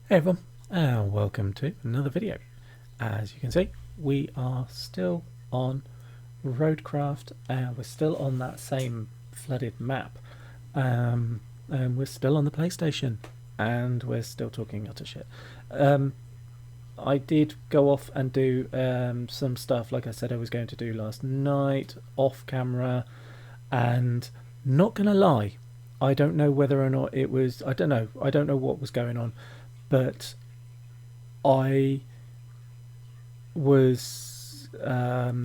Hey everyone, and welcome to another video. As you can see, we are still on Roadcraft, and we're still on that same flooded map, and we're still on the PlayStation, and we're still talking utter shit. I did go off and do some stuff, like I said I was going to do last night, off camera, and not gonna lie, I don't know whether or not it was, I don't know what was going on, but I was I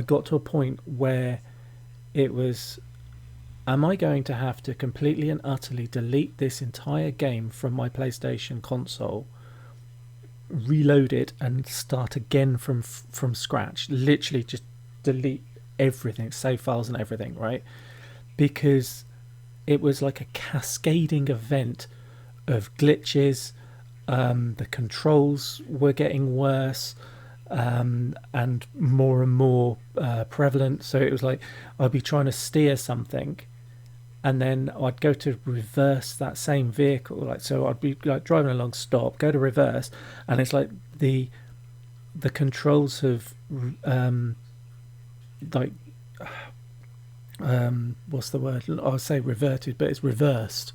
got to a point where it was, am I going to have to completely and utterly delete this entire game from my PlayStation console, reload it and start again from scratch, literally just delete everything, save files and everything, right? Because it was like a cascading event of glitches. The controls were getting worse, and more prevalent. So it was like I'd be trying to steer something, and then I'd go to reverse that same vehicle. Like, so I'd be like driving along, stop, go to reverse, and it's like the controls have like what's the word? I would say reverted, but it's reversed.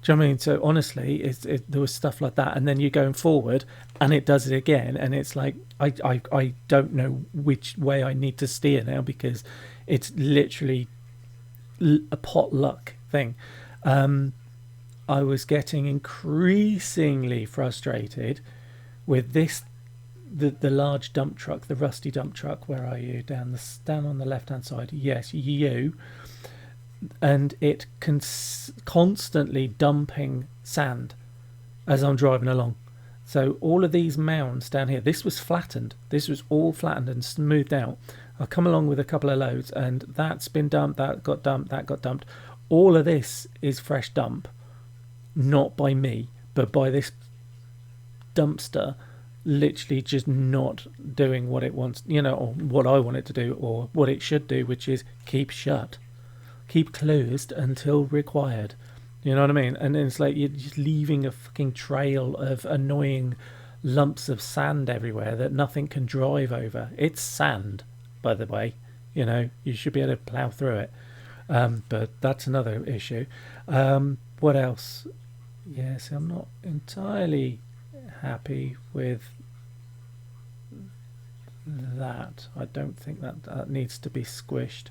Do you know what I mean? So honestly, there was stuff like that, and then you're going forward, and it does it again, and it's like I don't know which way I need to steer now, because it's literally a potluck thing. I was getting increasingly frustrated with this, the large dump truck, the rusty dump truck. Where are you? Down on the left hand side. Yes, you. And it constantly dumping sand as I'm driving along. So all of these mounds down here, this was flattened. This was all flattened and smoothed out. I come along with a couple of loads, and that's been dumped, that got dumped, that got dumped. All of this is fresh dump, not by me, but by this dumpster, literally just not doing what it wants, or what I want it to do, or what it should do, which is keep shut. Keep closed until required. You know what I mean? And it's like you're just leaving a fucking trail of annoying lumps of sand everywhere that nothing can drive over. It's sand, by the way. You should be able to plough through it. But that's another issue. What else? Yes, I'm not entirely happy with that. I don't think that needs to be squished.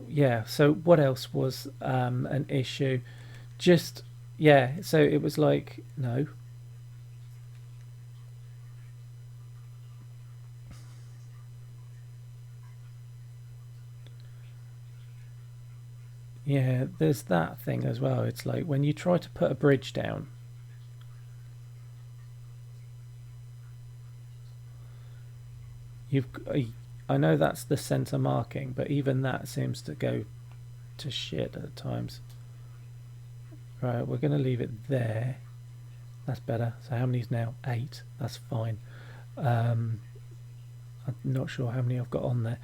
Yeah, so what else was an issue? Just, yeah, so it was like, no. Yeah, there's that thing as well. It's like when you try to put a bridge down, you've I know that's the center marking, but even that seems to go to shit at times. Right, we're going to leave it there. That's better. So how many's now? 8. That's fine. I'm not sure how many I've got on there.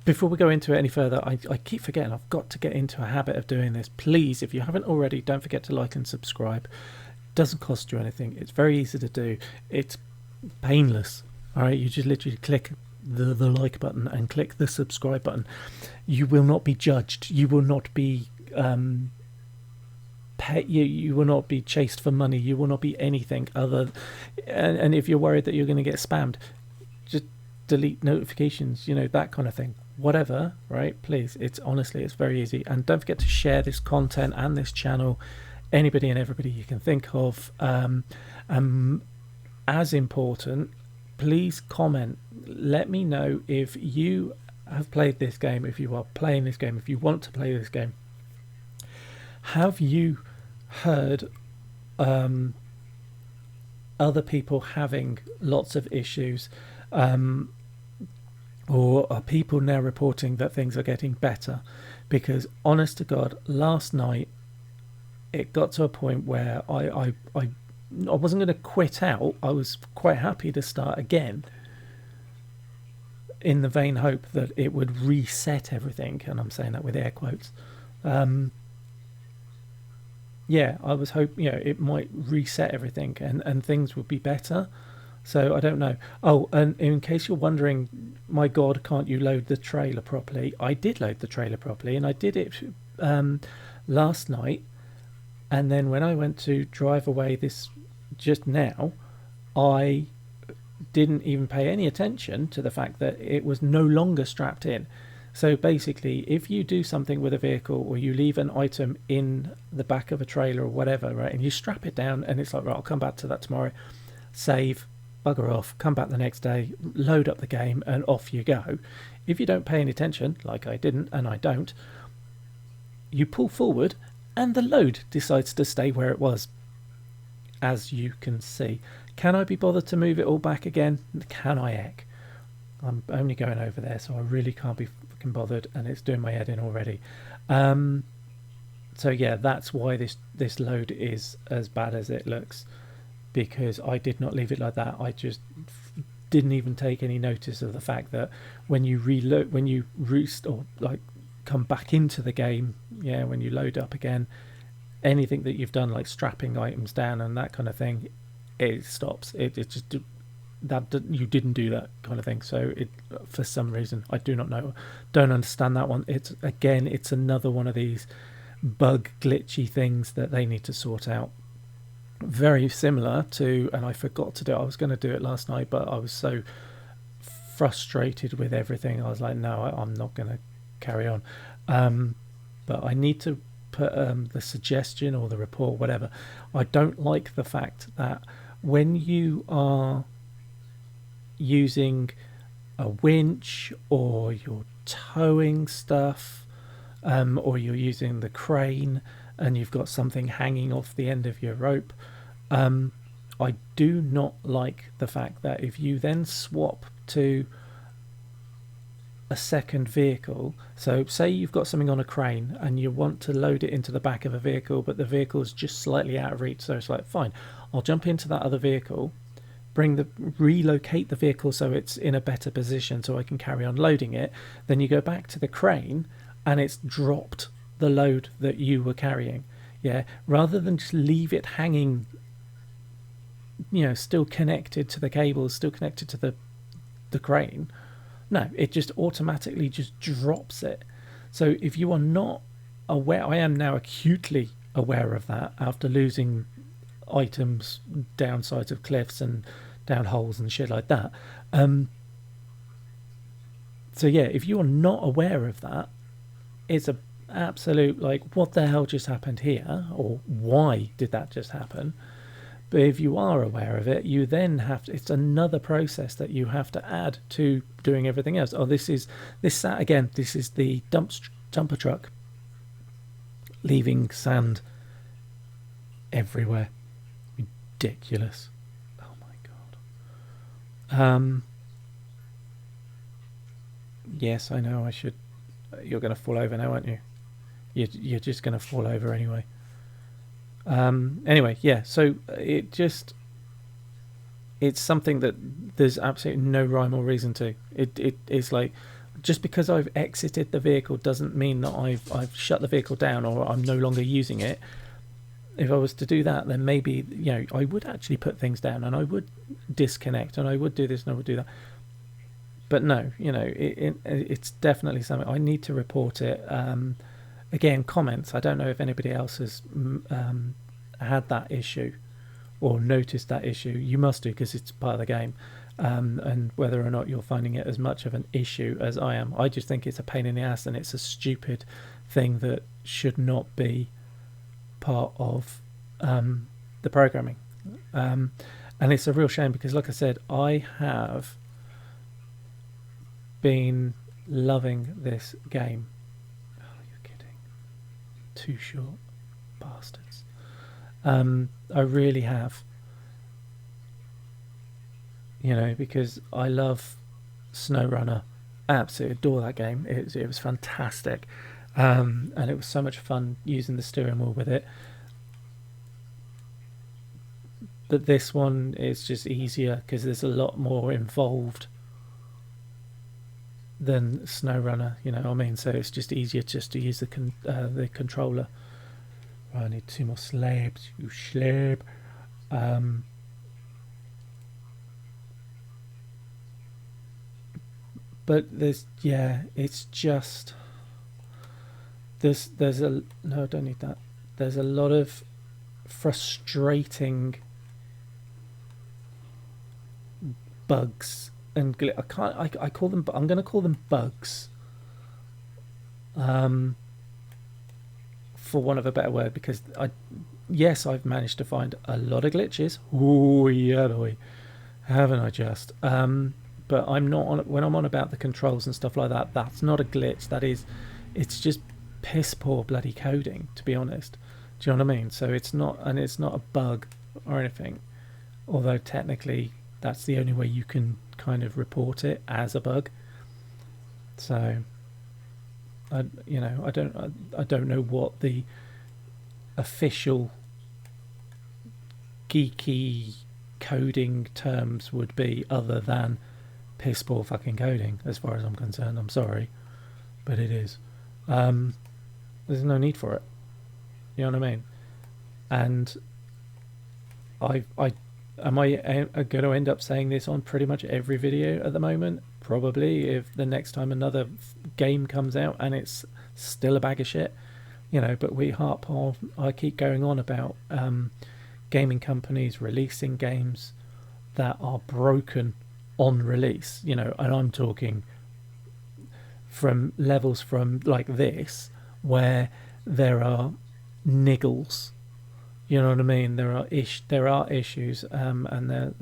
Before we go into it any further, I keep forgetting I've got to get into a habit of doing this. Please, if you haven't already, don't forget to like and subscribe. It doesn't cost you anything. It's very easy to do. It's painless. All right, you just literally click the like button and click the subscribe button. You will not be judged. You will not be you will not be chased for money. You will not be anything other. And if you're worried that you're going to get spammed, just delete notifications. That kind of thing. Whatever, right? Please. It's very easy. And don't forget to share this content and this channel. Anybody and everybody you can think of. As important, please comment. Let me know if you have played this game, if you are playing this game, if you want to play this game. Have you heard other people having lots of issues, or are people now reporting that things are getting better? Because honest to God, last night it got to a point where I wasn't going to quit out. I was quite happy to start again, in the vain hope that it would reset everything, and I'm saying that with air quotes. yeah, I was hoping, it might reset everything and things would be better. So I don't know. Oh, and in case you're wondering, my God, can't you load the trailer properly? I did load the trailer properly, and I did it um, last night. And then when I went to drive away this just now, I didn't even pay any attention to the fact that it was no longer strapped in. So basically, if you do something with a vehicle or you leave an item in the back of a trailer or whatever, right, and you strap it down and it's like, right, I'll come back to that tomorrow, save, bugger off, come back the next day, load up the game, and off you go. If you don't pay any attention, like I didn't and I don't, you pull forward and the load decides to stay where it was, as you can see. Can I be bothered to move it all back again? Can I heck? I'm only going over there, so I really can't be fucking bothered, and it's doing my head in already. So yeah, that's why this load is as bad as it looks, because I did not leave it like that. I just didn't even take any notice of the fact that when you reload, when you or like come back into the game, yeah, when you load up again, anything that you've done like strapping items down and that kind of thing, it stops. It just that you didn't do that kind of thing. So it, for some reason, I do not know, don't understand that one. It's another one of these bug glitchy things that they need to sort out. Very similar to, and I forgot to do it, I was going to do it last night, but I was so frustrated with everything, I was like, no, I'm not going to carry on. But I need to put the suggestion or the report, whatever. I don't like the fact that when you are using a winch or you're towing stuff, or you're using the crane and you've got something hanging off the end of your rope, I do not like the fact that if you then swap to a second vehicle, so say you've got something on a crane and you want to load it into the back of a vehicle, but the vehicle is just slightly out of reach, so it's like, fine, I'll jump into that other vehicle, relocate the vehicle so it's in a better position so I can carry on loading it. Then you go back to the crane and it's dropped the load that you were carrying, yeah, rather than just leave it hanging, still connected to the cables, still connected to the crane. No, it just automatically just drops it. So if you are not aware, I am now acutely aware of that after losing items down sides of cliffs and down holes and shit like that. So yeah, if you are not aware of that, it's a absolute like, what the hell just happened here, or why did that just happen? But if you are aware of it, you then have to, it's another process that you have to add to doing everything else. Oh, this is the dumper truck leaving sand everywhere. Ridiculous. Oh my God. Yes, I know I should. You're going to fall over now, aren't you? You're just going to fall over anyway. Anyway, yeah, so it's something that there's absolutely no rhyme or reason to. It's like, just because I've exited the vehicle doesn't mean that I've shut the vehicle down or I'm no longer using it. If I was to do that, then maybe, I would actually put things down and I would disconnect and I would do this and I would do that. But no, it's definitely something I need to report it. Again, comments. I don't know if anybody else has had that issue or noticed that issue. You must do, because it's part of the game. And whether or not you're finding it as much of an issue as I am. I just think it's a pain in the ass and it's a stupid thing that should not be part of the programming. And it's a real shame because, like I said, I have been loving this game. Too short bastards. I really have, because I love SnowRunner. I absolutely adore that game. It was fantastic, and it was so much fun using the steering wheel with it. But this one is just easier because there's a lot more involved than SnowRunner, you know what I mean? So it's just easier just to use the controller. Oh, I need 2 more slabs. You slab. But there's, yeah, it's just there's a no, I don't need that. There's a lot of frustrating bugs and I can't. I call them. I'm going to call them bugs. For want of a better word, because yes, I've managed to find a lot of glitches. Oh yeah, boy, haven't I just? But I'm not on when I'm on about the controls and stuff like that. That's not a glitch. That is, it's just piss poor bloody coding, to be honest. Do you know what I mean? So it's not, and it's not a bug or anything. Although technically, that's the only way you can kind of report it as a bug. So, I don't know what the official geeky coding terms would be other than piss poor fucking coding, as far as I'm concerned. I'm sorry, but it is. There's no need for it. You know what I mean? And am I going to end up saying this on pretty much every video at the moment? Probably, if the next time another game comes out and it's still a bag of shit, but we harp on, I keep going on about gaming companies releasing games that are broken on release, and I'm talking from levels from like this where there are niggles. You know what I mean? There are issues, and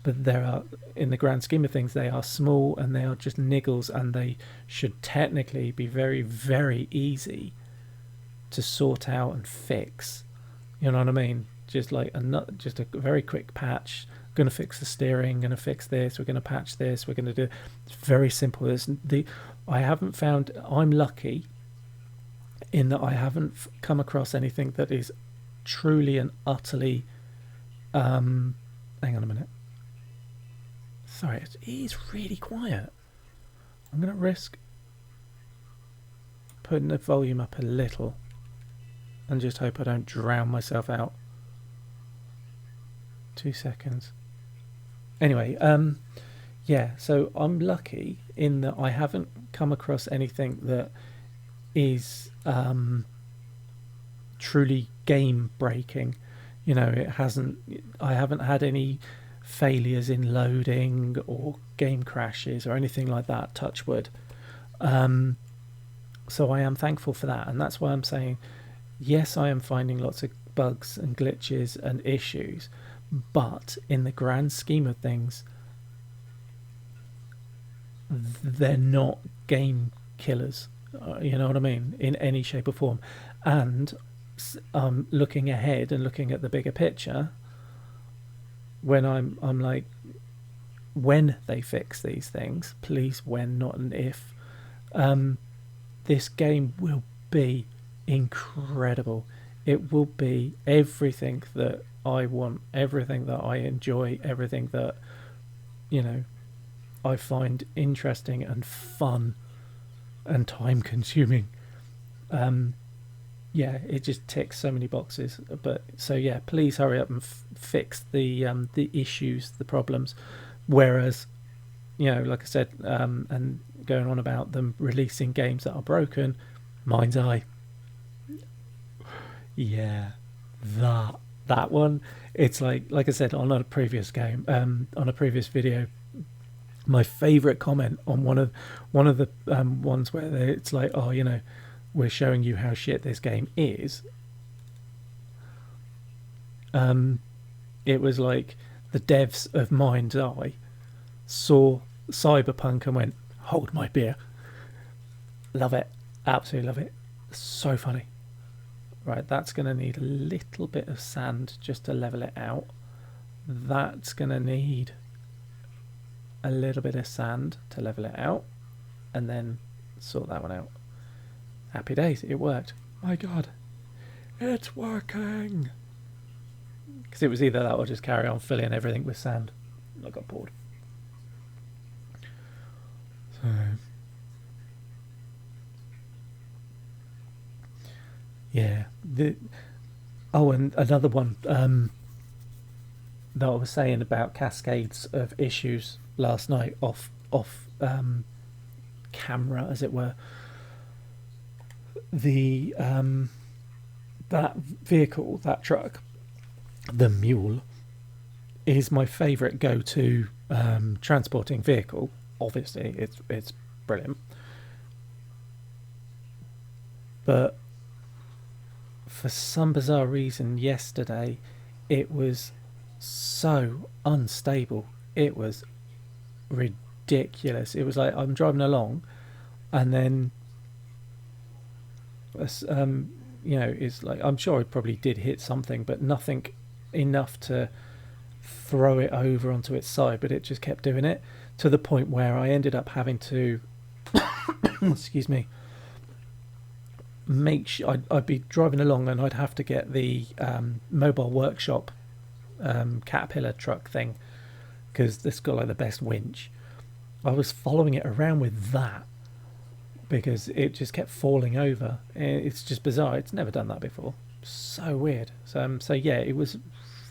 but there are, in the grand scheme of things, they are small and they are just niggles, and they should technically be very, very easy to sort out and fix. You know what I mean? Just like just a very quick patch. Going to fix the steering. Going to fix this. We're going to patch this. We're going to do. It's very simple. I haven't found. I'm lucky in that I haven't come across anything that is truly and utterly hang on a minute, sorry, it is really quiet. I'm going to risk putting the volume up a little and just hope I don't drown myself out. 2 seconds. Anyway, yeah, so I'm lucky in that I haven't come across anything that is truly game breaking. I haven't had any failures in loading or game crashes or anything like that, touch wood. So I am thankful for that, and that's why I'm saying yes, I am finding lots of bugs and glitches and issues, but in the grand scheme of things, they're not game killers. You know what I mean? In any shape or form. And looking ahead and looking at the bigger picture, when I'm like, when they fix these things, please, when, not an if, this game will be incredible. It will be everything that I want, everything that I enjoy, everything that I find interesting and fun and time consuming. Yeah, it just ticks so many boxes. But so yeah, please hurry up and fix the issues, the problems. Whereas, like I said, and going on about them releasing games that are broken, mind's eye. Yeah, that one. It's like I said on a previous game, on a previous video. My favourite comment on one of the ones where it's like, oh, we're showing you how shit this game is. It was like the devs of Mind's Eye saw Cyberpunk and went, hold my beer. Love it. Absolutely love it. So funny. Right, that's going to need a little bit of sand just to level it out. That's going to need a little bit of sand to level it out, and then sort that one out. Happy days, it worked. My God, it's working. Because it was either that or just carry on filling everything with sand. I got bored. So, yeah, Oh, and another one that I was saying about cascades of issues last night off camera, as it were. The that vehicle, that truck, the mule, is my favourite go-to transporting vehicle. Obviously, it's brilliant, but for some bizarre reason, yesterday it was so unstable. It was ridiculous. It was like I'm driving along, and then it's like I'm sure I probably did hit something, but nothing enough to throw it over onto its side. But it just kept doing it to the point where I ended up having to, excuse me, make sure I'd be driving along and I'd have to get the mobile workshop Caterpillar truck thing, because this got like the best winch. I was following it around with that because it just kept falling over. It's just bizarre. It's never done that before. So weird. So yeah, it was,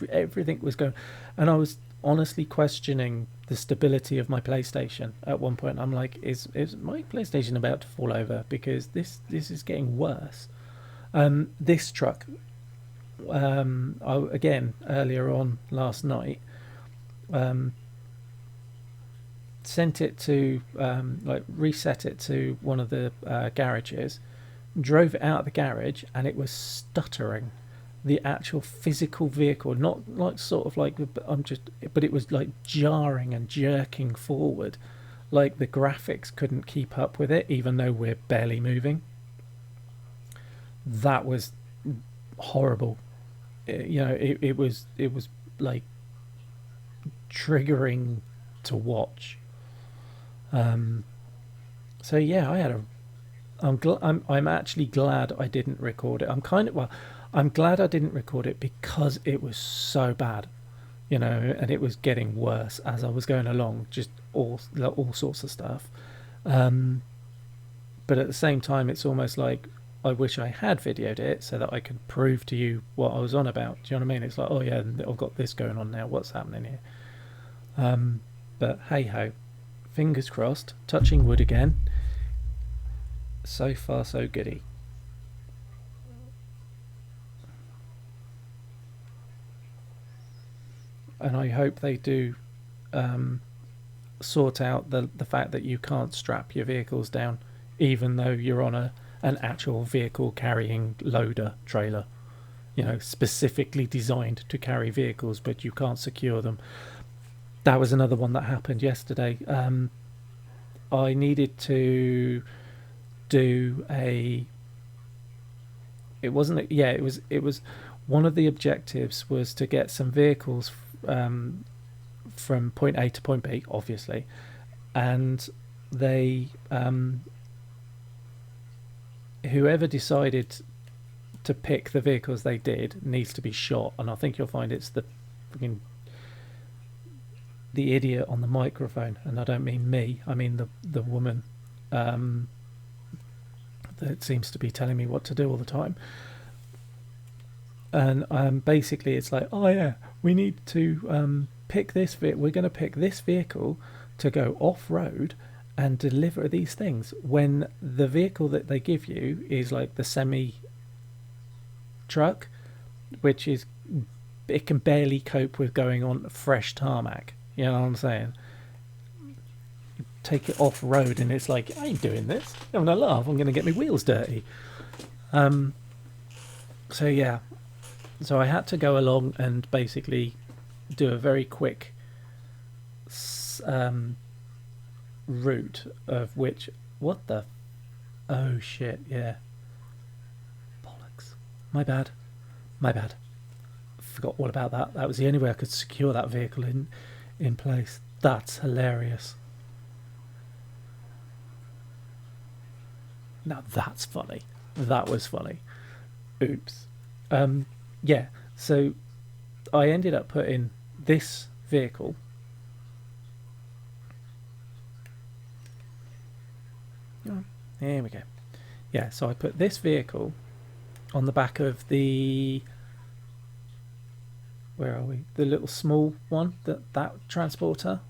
everything was going, and I was honestly questioning the stability of my PlayStation at one point. I'm like, is my PlayStation about to fall over? Because this is getting worse. This truck, again earlier on last night, sent it to reset it to one of the garages, drove it out of the garage, and it was stuttering. The actual physical vehicle, not like sort of like but it was like jarring and jerking forward, like the graphics couldn't keep up with it, even though we're barely moving. That was horrible. It was like triggering to watch. So yeah, I'm actually glad I didn't record it. I'm glad I didn't record it because it was so bad, and it was getting worse as I was going along, just all sorts of stuff. But at the same time, it's almost like I wish I had videoed it so that I could prove to you what I was on about. Do you know what I mean? It's like, oh yeah, I've got this going on now. What's happening here? But hey ho, fingers crossed. Touching wood again. So far, so goody. And I hope they do sort out the fact that you can't strap your vehicles down, even though you're on an actual vehicle carrying loader trailer, specifically designed to carry vehicles, but you can't secure them. That was another one that happened yesterday. I needed to do it was one of the objectives was to get some vehicles from point A to point B, obviously, and they whoever decided to pick the vehicles they did needs to be shot. And I think you'll find it's the idiot on the microphone, and I don't mean me, I mean the woman that seems to be telling me what to do all the time. And basically it's like, oh yeah, we need to pick this we're going to pick this vehicle to go off-road and deliver these things, when the vehicle that they give you is like the semi truck, which is, it can barely cope with going on fresh tarmac. You know what I'm saying? Take it off road and it's like, I ain't doing this. I'm gonna laugh. I'm gonna get my wheels dirty. So yeah, so I had to go along and basically do a very quick route of which, what the, oh shit, yeah, bollocks, my bad, forgot all about that. That was the only way I could secure that vehicle in place. That's hilarious. Now that's funny. That was funny. Oops. Yeah, so I ended up putting this vehicle there we go. Yeah, so I put this vehicle on the back of the where are we? The little small one, that transporter.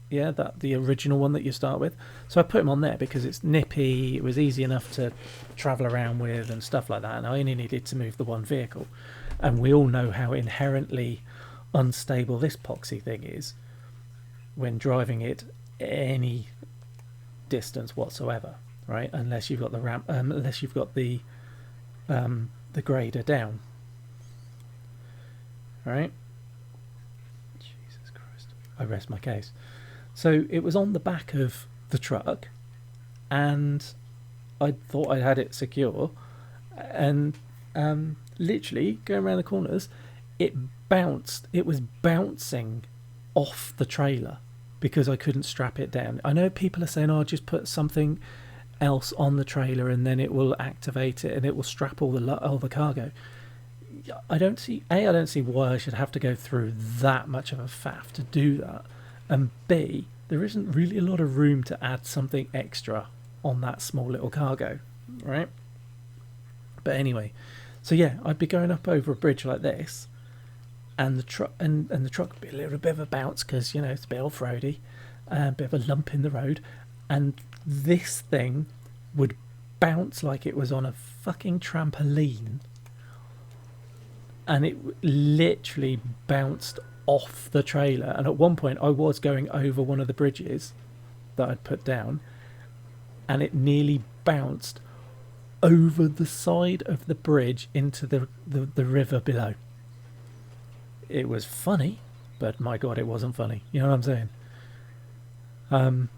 Yeah, that the original one that you start with. So I put him on there because it's nippy. It was easy enough to travel around with and stuff like that. And I only needed to move the one vehicle. And we all know how inherently unstable this poxy thing is when driving it any distance whatsoever, right? Unless you've got the ramp, unless you've got the grader down, right? Jesus Christ! I rest my case. So it was on the back of the truck, and I thought I had it secure, and literally going around the corners, it bounced. It was bouncing off the trailer because I couldn't strap it down. I know people are saying, "Oh, just put something else on the trailer and then it will activate it and it will strap all the cargo." I don't see why I should have to go through that much of a faff to do that, and B, there isn't really a lot of room to add something extra on that small little cargo, right? But anyway, so yeah, I'd be going up over a bridge like this, and the truck the truck would be a little bit of a bounce because, you know, it's a bit off-roady, a bit of a lump in the road, and this thing would bounce like it was on a fucking trampoline, and it literally bounced off the trailer. And at one point I was going over one of the bridges that I'd put down, and it nearly bounced over the side of the bridge into the river below. It was funny, but my god, it wasn't funny. You know what I'm saying?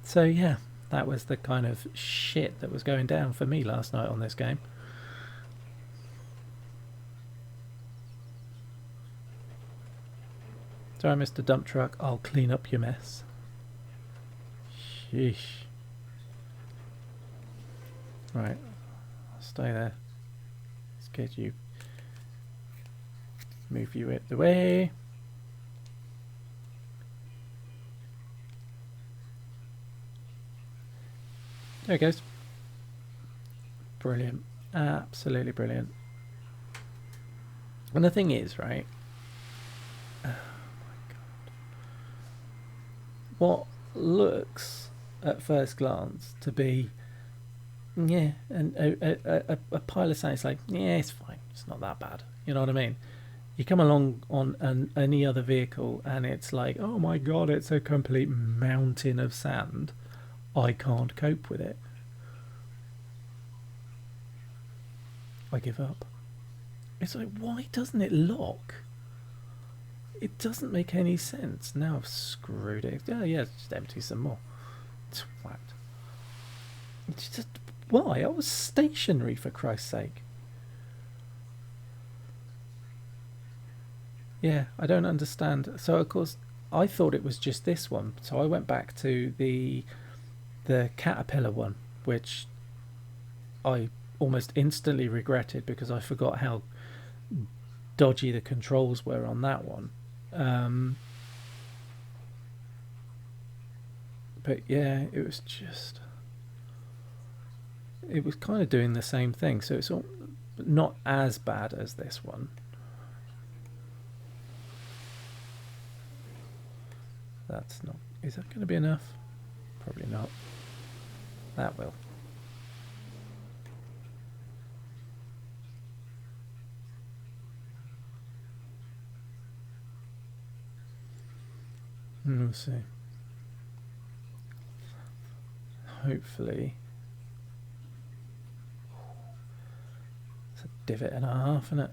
So yeah, that was the kind of shit that was going down for me last night on this game. Sorry, Mr. Dump Truck, I'll clean up your mess. Sheesh. Right, I'll stay there. Let's get you. Move you out the way. There it goes. Brilliant. Absolutely brilliant. And the thing is, right? Oh my god. What looks at first glance to be, yeah, and a pile of sand, it's like, yeah, it's fine. It's not that bad. You know what I mean? You come along on any other vehicle and it's like, oh my god, it's a complete mountain of sand. I can't cope with it. I give up. It's like, why doesn't it lock? It doesn't make any sense. Now I've screwed it. Oh yeah, just empty some more. Twat. It's just, why? I was stationary, for Christ's sake. Yeah, I don't understand. So of course I thought it was just this one. So I went back to the Caterpillar one, which I almost instantly regretted because I forgot how dodgy the controls were on that one. But yeah, it was just, it was kind of doing the same thing. So it's all, not as bad as this one. That's not, is that going to be enough? Probably not. That will. We'll see. Hopefully. It's a divot and a half, isn't it?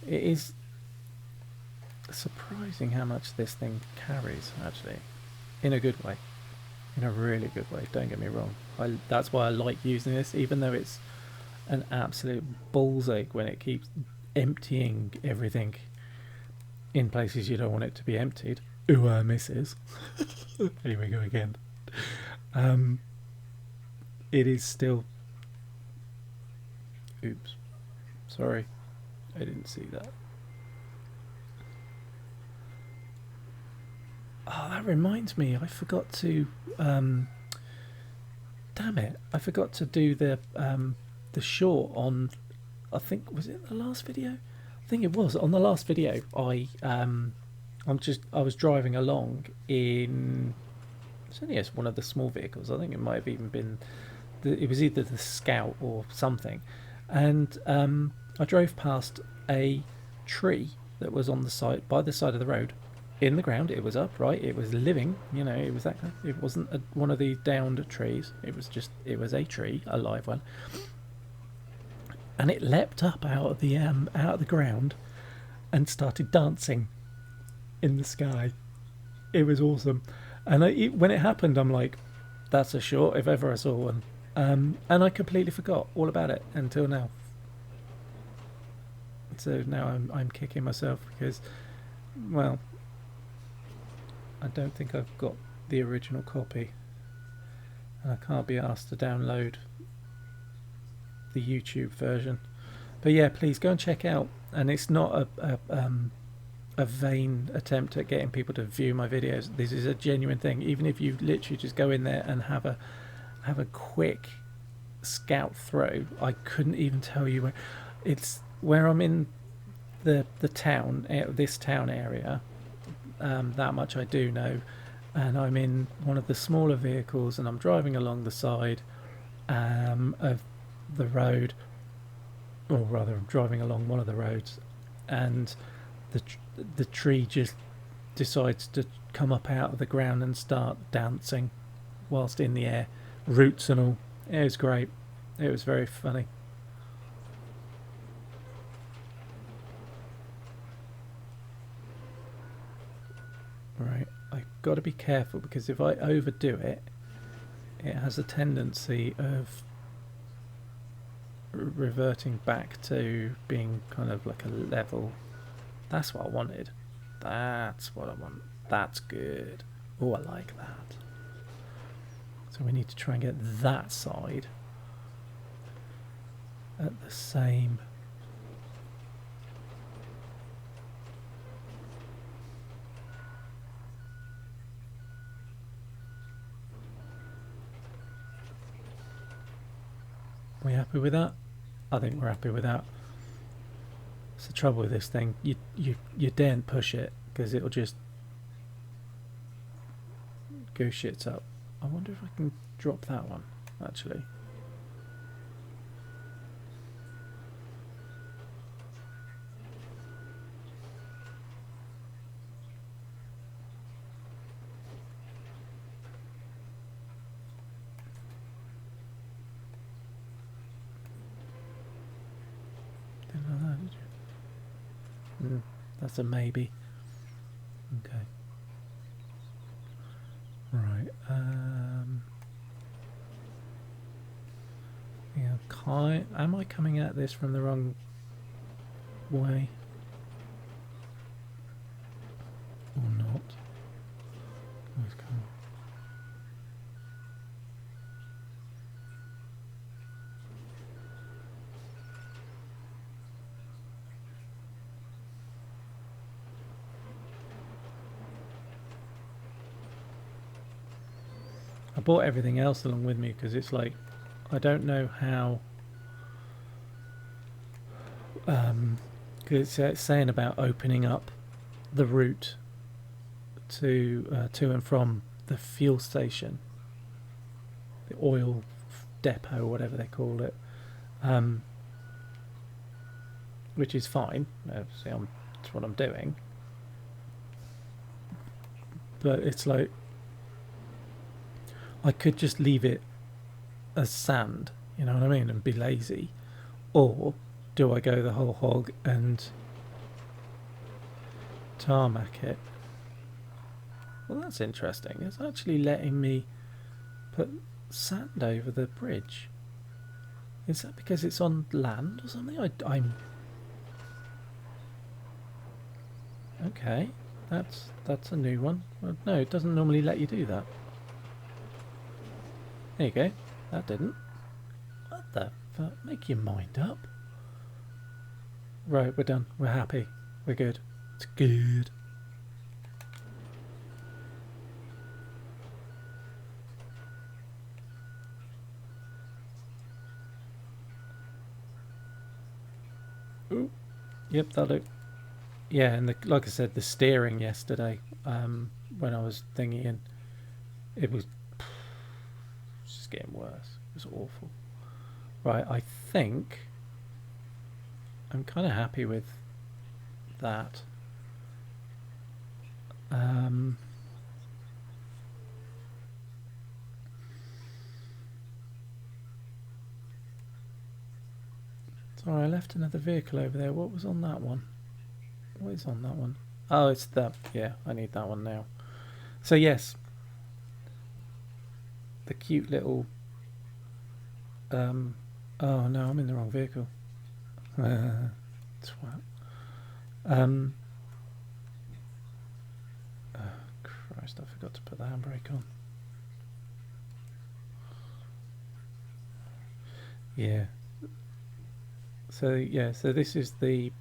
It is surprising how much this thing carries, actually, in a good way, in a really good way, don't get me wrong. That's why I like using this, even though it's an absolute ball's ache when it keeps emptying everything in places you don't want it to be emptied. Ooh, misses. Here we go again. It is still, oops, sorry, I didn't see that. Oh, that reminds me, I forgot to damn it! I forgot to do the short on. I think was it the last video? I think it was on the last video. I was driving along in. It's only one of the small vehicles. I think it might have even been. It was either the Scout or something, and I drove past a tree that was on the side by the side of the road, in the ground. It was upright. It was living. You know, it was that kind of, it wasn't one of the downed trees. It was a tree, a live one, and it leapt up out of the ground and started dancing in the sky. It was awesome, and when it happened, I'm like, that's a short if ever I saw one. And I completely forgot all about it until now. So now I'm kicking myself because, well, I don't think I've got the original copy, and I can't be asked to download the YouTube version. But yeah, please go and check out. And it's not a vain attempt at getting people to view my videos. This is a genuine thing. Even if you literally just go in there and have a quick scout through, I couldn't even tell you where. It's where I'm in the town, this town area. That much I do know, and I'm in one of the smaller vehicles, and I'm driving along the side of the road, or rather, I'm driving along one of the roads, and the tree just decides to come up out of the ground and start dancing whilst in the air, roots and all. It was great. It was very funny. Right, I've got to be careful because if I overdo it, it has a tendency of reverting back to being kind of like a level. That's what I wanted. That's what I want. That's good. Oh, I like that. So we need to try and get that side at the same. Are we happy with that? I think we're happy with that. It's the trouble with this thing. You daren't push it because it'll just go shits up. I wonder if I can drop that one actually. That's a maybe. Okay. Right. Yeah. Am I coming at this from the wrong way? Or not? Let's go. I bought everything else along with me because it's like I don't know how. Because it's saying about opening up the route to and from the fuel station, the oil depot, whatever they call it, which is fine. Obviously, that's what I'm doing. But it's like I could just leave it as sand, you know what I mean, and be lazy, or do I go the whole hog and tarmac it? Well, that's interesting. It's actually letting me put sand over the bridge. Is that because it's on land or something? I'm okay. That's a new one. Well, no, it doesn't normally let you do that. There you go. That didn't. What the fuck? Make your mind up. Right, we're done. We're happy. We're good. It's good. Ooh. Yep, that'll do. Yeah, and like I said, the steering yesterday, when I was thinking, and it was just getting worse. It was awful. Right, I think I'm kind of happy with that. Sorry, I left another vehicle over there. What was on that one? What is on that one? Oh, it's that. Yeah, I need that one now. So yes, the cute little. Oh no, I'm in the wrong vehicle. Twat. Oh, Christ, I forgot to put the handbrake on. Yeah. So yeah, so this is the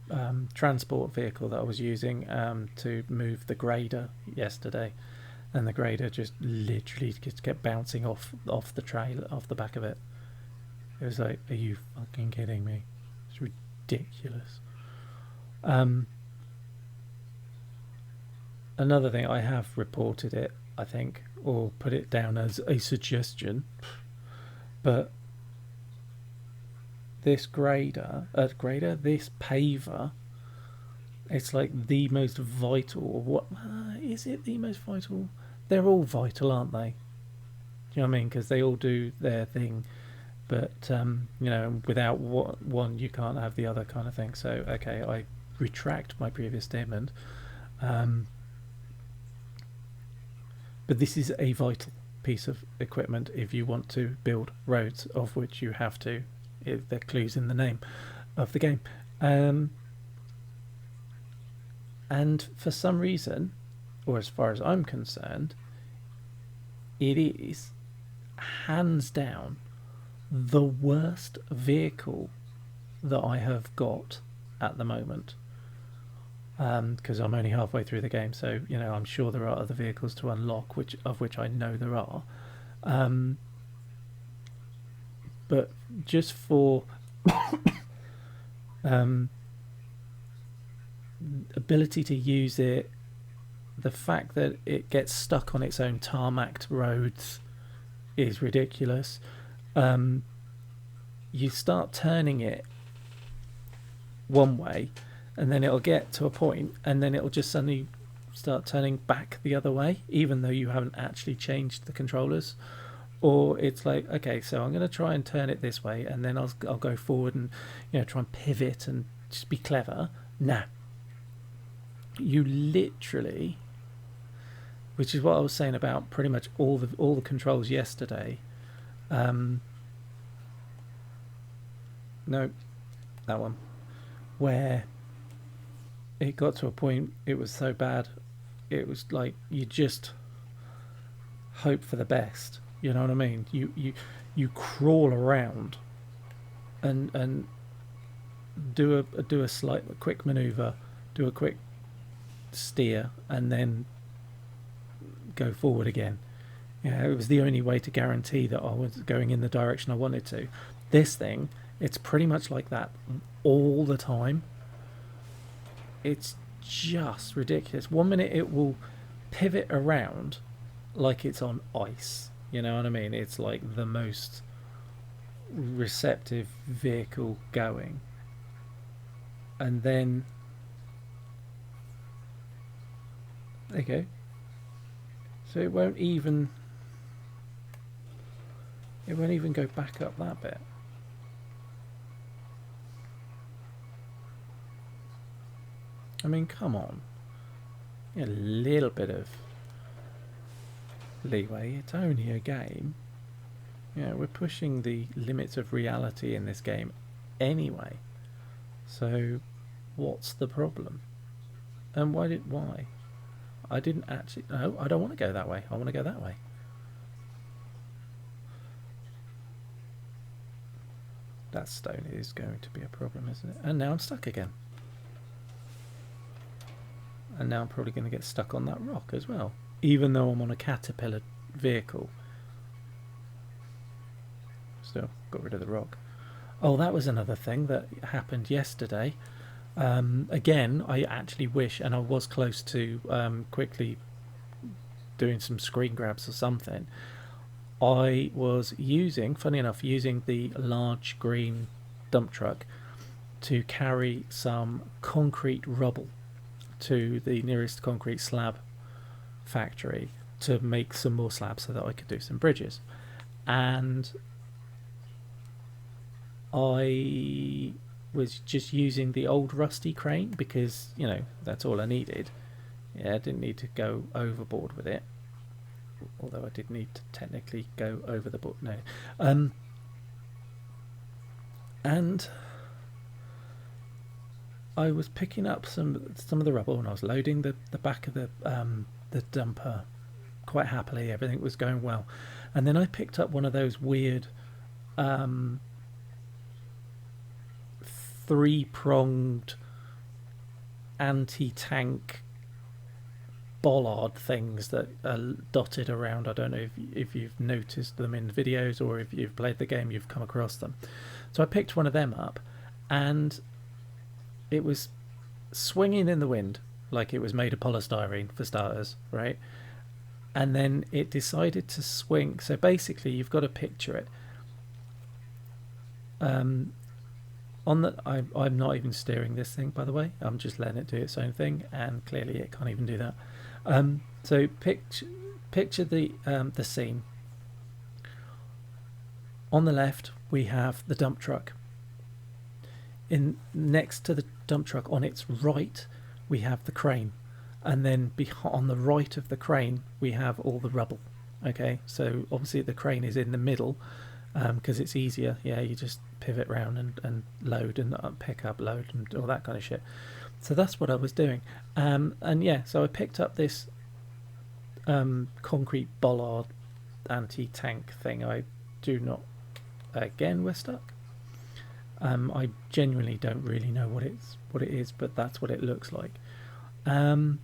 transport vehicle that I was using to move the grader yesterday, and the grader just literally just kept bouncing off the trail, off the back of it. It was like, are you fucking kidding me? It's ridiculous. Another thing, I have reported it, I think, or put it down as a suggestion, but this this paver, it's like the most vital. What is it? The most vital? They're all vital, aren't they? Do you know what I mean? Because they all do their thing, but you know, without one, you can't have the other, kind of thing. So okay, I retract my previous statement. But this is a vital piece of equipment if you want to build roads, of which you have to. There are clues in the name of the game. And for some reason, or as far as I'm concerned, it is hands down the worst vehicle that I have got at the moment. Because I'm only halfway through the game, so you know, I'm sure there are other vehicles to unlock, which I know there are. But just for ability to use it, the fact that it gets stuck on its own tarmacked roads is ridiculous. You start turning it one way, and then it'll get to a point, and then it'll just suddenly start turning back the other way, even though you haven't actually changed the controllers. Or it's like, okay, so I'm going to try and turn it this way, and then I'll go forward and, you know, try and pivot and just be clever. Nah, you literally, which is what I was saying about pretty much all the controls yesterday. No, that one, where it got to a point, it was so bad, it was like you just hope for the best. You know what I mean? You crawl around and do a quick maneuver, do a quick steer, and then go forward again. Yeah, it was the only way to guarantee that I was going in the direction I wanted to. This thing, it's pretty much like that all the time. It's just ridiculous. 1 minute it will pivot around like it's on ice. You know what I mean? It's like the most receptive vehicle going. And then there you go. So it won't even go back up that bit. I mean, come on. A little bit of leeway. It's only a game. Yeah, we're pushing the limits of reality in this game anyway. So what's the problem? And why? I didn't actually... No, I don't want to go that way. I want to go that way. That stone is going to be a problem, isn't it? And now I'm stuck again. And now I'm probably going to get stuck on that rock as well, even though I'm on a caterpillar vehicle. Still got rid of the rock. Oh, that was another thing that happened yesterday. Again, I actually wish, and I was close to quickly doing some screen grabs or something. I was using, funny enough, using the large green dump truck to carry some concrete rubble to the nearest concrete slab factory to make some more slabs so that I could do some bridges. And I was just using the old rusty crane because, you know, that's all I needed. Yeah, I didn't need to go overboard with it. Although I did need to technically go over the board. No. And I was picking up some of the rubble and I was loading the back of the dumper quite happily. Everything was going well. And then I picked up one of those weird three-pronged anti-tank bollard things that are dotted around. I don't know if you've noticed them in videos or if you've played the game, you've come across them. So I picked one of them up and it was swinging in the wind like it was made of polystyrene for starters, right? And then it decided to swing. So basically you've got to picture it. I'm not even steering this thing, by the way. I'm just letting it do its own thing, and clearly it can't even do that. So picture the scene. On the left, we have the dump truck. Next to the dump truck, on its right, we have the crane, and then on the right of the crane, we have all the rubble. Okay, so obviously the crane is in the middle because it's easier. Yeah, you just pivot round and load and pick up, load and all that kind of shit. So that's what I was doing. And yeah, so I picked up this concrete bollard anti-tank thing. I do not. Again, we're stuck. I genuinely don't really know what it is, but that's what it looks like. And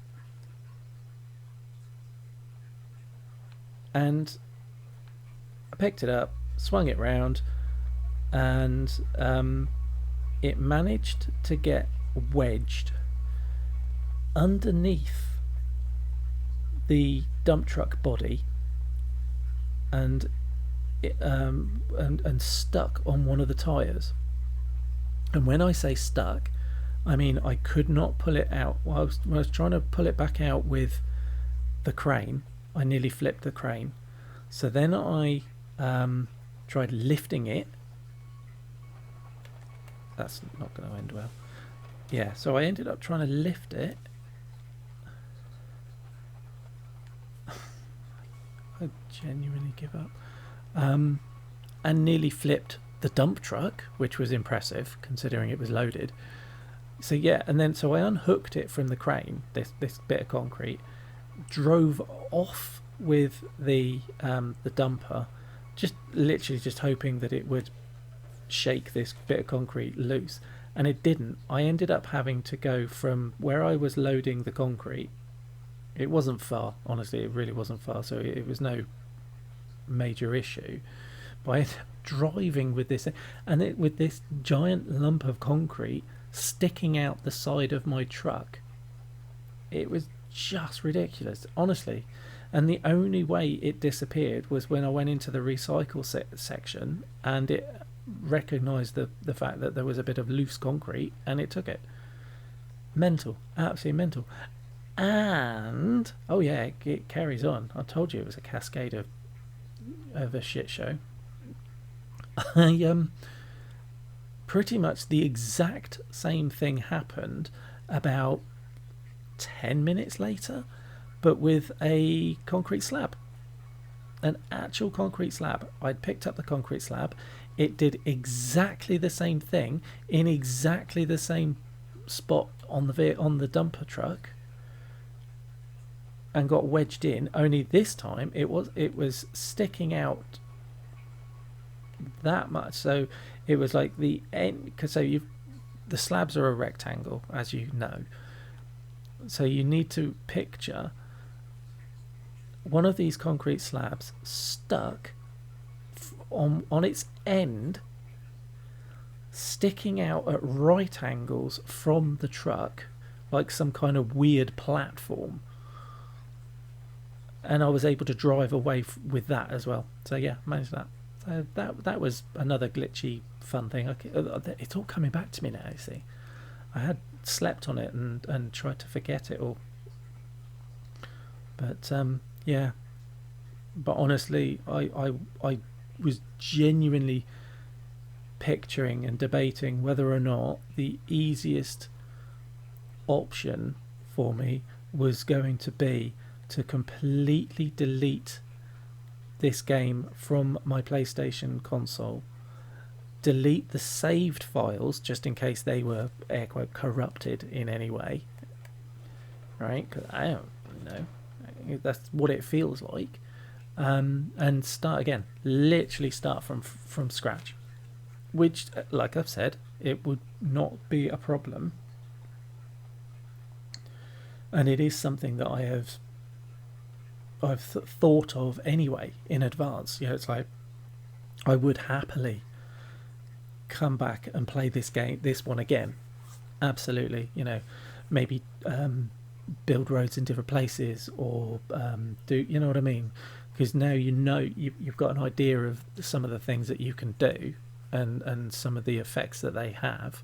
I picked it up, swung it round, and it managed to get wedged underneath the dump truck body and stuck on one of the tires. And when I say stuck, I mean I could not pull it out. When I was trying to pull it back out with the crane, I nearly flipped the crane. So then I tried lifting it. That's not going to end well. Yeah, so I ended up trying to lift it. I genuinely give up. And nearly flipped the dump truck, which was impressive considering it was loaded. So yeah, and then so I unhooked it from the crane, this bit of concrete, drove off with the dumper, just literally just hoping that it would shake this bit of concrete loose, and it didn't. I ended up having to go from where I was loading the concrete. It wasn't far, honestly, it really wasn't far, so it was no major issue. But I ended up driving with this, and with this giant lump of concrete sticking out the side of my truck. It was just ridiculous, honestly. And the only way it disappeared was when I went into the recycle section and it recognised the fact that there was a bit of loose concrete and it took it. Mental, absolutely mental. And oh yeah, it carries on. I told you it was a cascade of a shit show. Pretty much the exact same thing happened about 10 minutes later, but with a concrete slab, an actual concrete slab. I'd picked up the concrete slab. It did exactly the same thing in exactly the same spot on the dumper truck and got wedged in, only this time it was sticking out that much. So it was like the end, because the slabs are a rectangle, as you know, so you need to picture one of these concrete slabs stuck on its end, sticking out at right angles from the truck, like some kind of weird platform. And I was able to drive away with that as well. So yeah, managed that. So that was another glitchy fun thing. It's all coming back to me now, you see. I had slept on it and tried to forget it all. But yeah. But honestly, I was genuinely picturing and debating whether or not the easiest option for me was going to be to completely delete this game from my PlayStation console, delete the saved files just in case they were air quote corrupted in any way, right? Because I don't know, that's what it feels like, and start again, literally start from scratch, which, like I've said, it would not be a problem, and it is something that I've thought of anyway in advance. You know, it's like I would happily come back and play this one again. Absolutely, you know, maybe build roads in different places, or do, you know what I mean? Because now you've got an idea of some of the things that you can do and some of the effects that they have.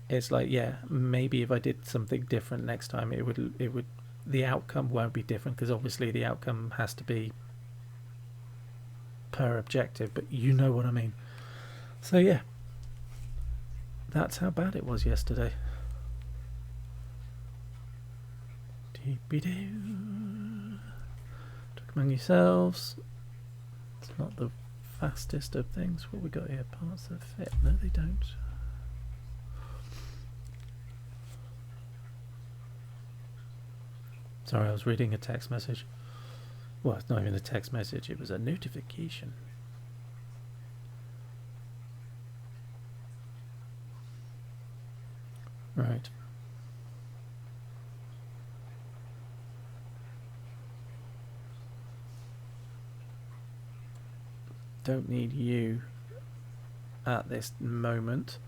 It's like, yeah, maybe if I did something different next time, it would the outcome won't be different, because obviously the outcome has to be per objective, but you know what I mean. So yeah, that's how bad it was yesterday. Talk among yourselves. It's not the fastest of things. What we got here? Parts that fit. No, they don't. Sorry, I was reading a text message. Well, it's not even a text message, it was a notification. Right. Don't need you at this moment.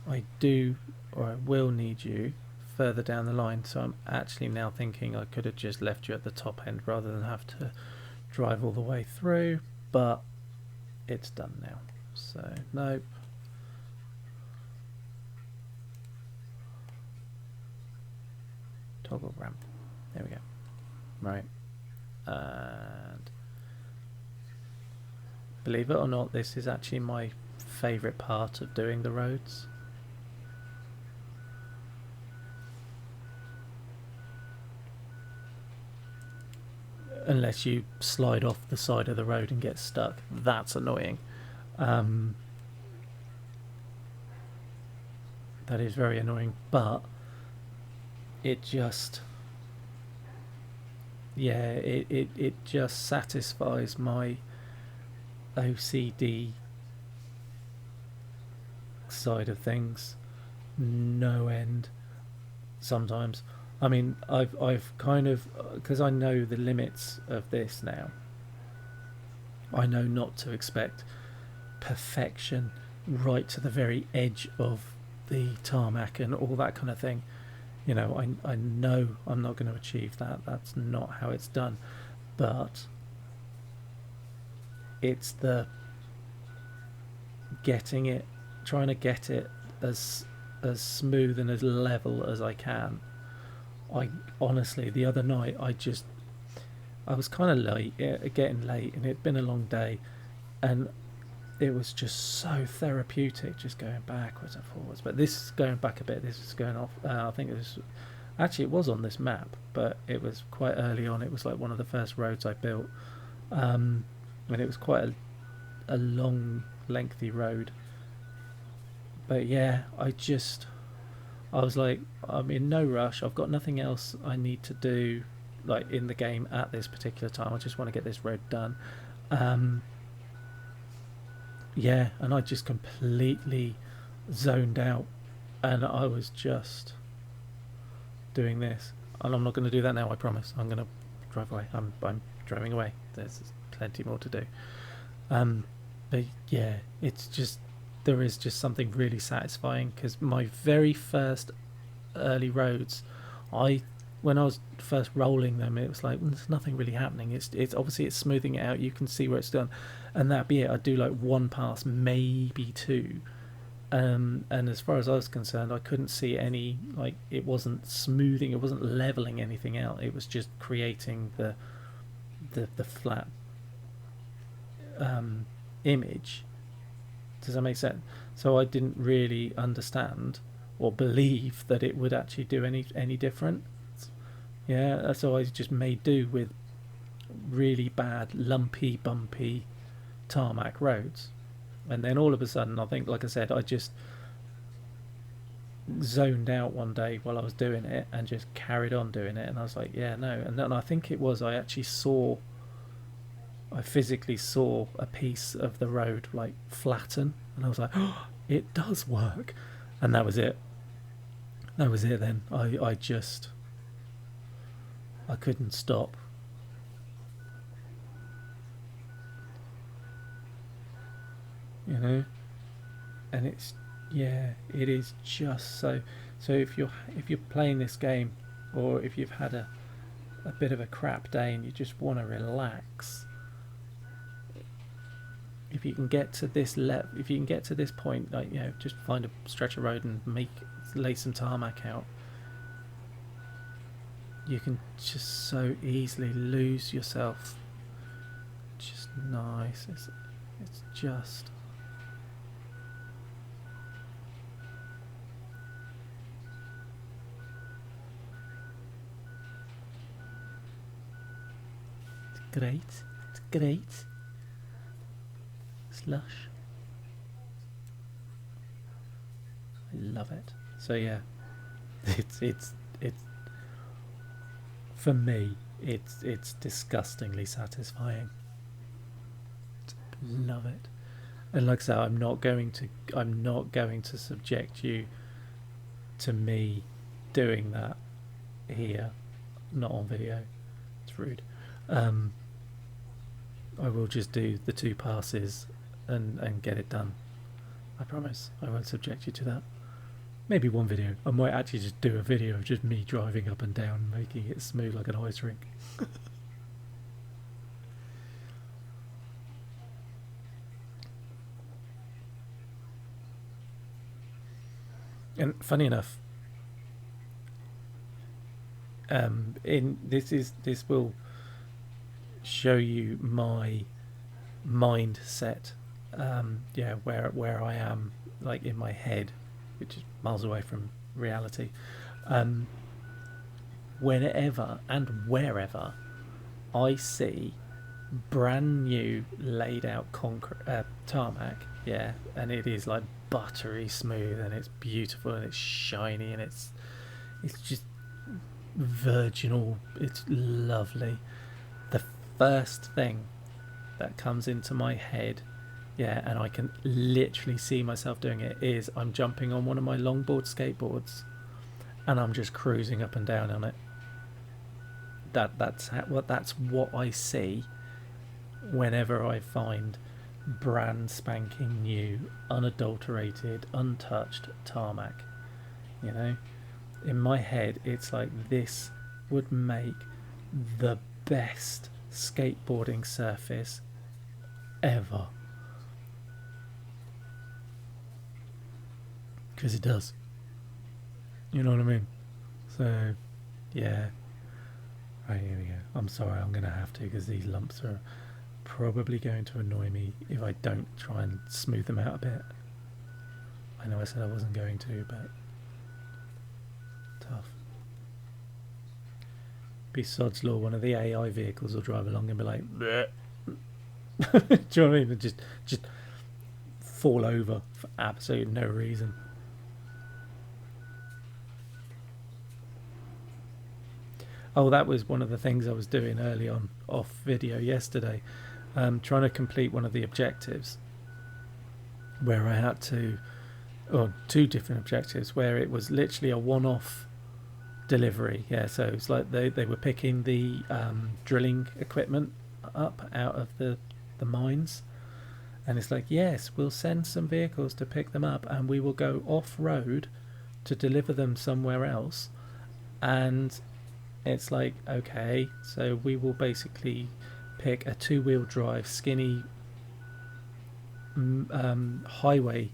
I do, or I will need you further down the line, so I'm actually now thinking I could have just left you at the top end rather than have to drive all the way through, but it's done now, so nope. Toggle ramp, there we go. Right, and believe it or not, this is actually my favourite part of doing the roads. Unless you slide off the side of the road and get stuck, that's annoying. That is very annoying, but it just, yeah, it just satisfies my OCD side of things no end sometimes. I mean, I've kind of, because I know the limits of this now, I know not to expect perfection right to the very edge of the tarmac and all that kind of thing. You know, I know I'm not going to achieve that. That's not how it's done. But it's the getting it, trying to get it as smooth and as level as I can. I honestly, the other night, I was kind of late, getting late, and it'd been a long day, and it was just so therapeutic, just going backwards and forwards. But this is going back a bit. This is going off. I think it was actually, it was on this map, but it was quite early on. It was like one of the first roads I built, and it was quite a long, lengthy road. But yeah, I was like, I'm in no rush. I've got nothing else I need to do, like, in the game at this particular time. I just want to get this road done. Yeah, and I just completely zoned out, and I was just doing this. And I'm not going to do that now, I promise. I'm going to drive away. I'm driving away. There's plenty more to do. but yeah, it's just, there is just something really satisfying, because my very first early roads, I when I was first rolling them, it was like, there's nothing really happening. It's obviously it's smoothing it out. You can see where it's done, and that'd be it. I'd do like one pass, maybe two. And as far as I was concerned, I couldn't see any, like, it wasn't smoothing, it wasn't leveling anything out. It was just creating the flat image. Does that make sense? So I didn't really understand or believe that it would actually do any different. Yeah, so I just made do with really bad, lumpy, bumpy tarmac roads. And then all of a sudden, I think, like I said, I just zoned out one day while I was doing it and just carried on doing it. And I was like, yeah, no. And then I think it was, I physically saw a piece of the road like flatten. And I was like, oh, it does work. And that was it. That was it then. I couldn't stop. You know, and it's, yeah, it is just so if you're playing this game, or if you've had a bit of a crap day and you just want to relax, if you can get to this if you can get to this point, like, you know, just find a stretch of road and lay some tarmac out, you can just so easily lose yourself. Just nice. It's just, great. It's great. Slush. I love it. So yeah, it's for me, it's disgustingly satisfying. Love it. And like I said, I'm not going to subject you to me doing that here, not on video. It's rude. I will just do the 2 passes and get it done. I promise. I won't subject you to that. Maybe one video. I might actually just do a video of just me driving up and down, making it smooth like an ice rink. And funny enough, this will show you my mindset. Yeah, where I am, like, in my head, which is miles away from reality. Whenever and wherever I see brand new laid out concrete tarmac, yeah, and it is like buttery smooth and it's beautiful and it's shiny and it's just virginal, it's lovely. The first thing that comes into my head, yeah, and I can literally see myself doing it, is I'm jumping on one of my longboard skateboards and I'm just cruising up and down on it. That's what I see whenever I find brand spanking new, unadulterated, untouched tarmac. You know, in my head, it's like, this would make the best skateboarding surface ever, because it does. You know what I mean? So yeah. Right, here we go. I'm sorry, I'm going to have to, because these lumps are probably going to annoy me if I don't try and smooth them out a bit. I know I said I wasn't going to, but tough. Be sod's law, one of the AI vehicles will drive along and be like, bleh. Do you know what I mean? Just fall over for absolute no reason. Oh, that was one of the things I was doing early on off video yesterday, trying to complete one of the objectives where I had to, or 2 different objectives, where it was literally a one-off delivery. Yeah, so it's like they were picking the drilling equipment up out of the mines, And it's like, yes, we'll send some vehicles to pick them up and we will go off road to deliver them somewhere else. And it's like, okay, so we will basically pick a 2-wheel drive skinny highway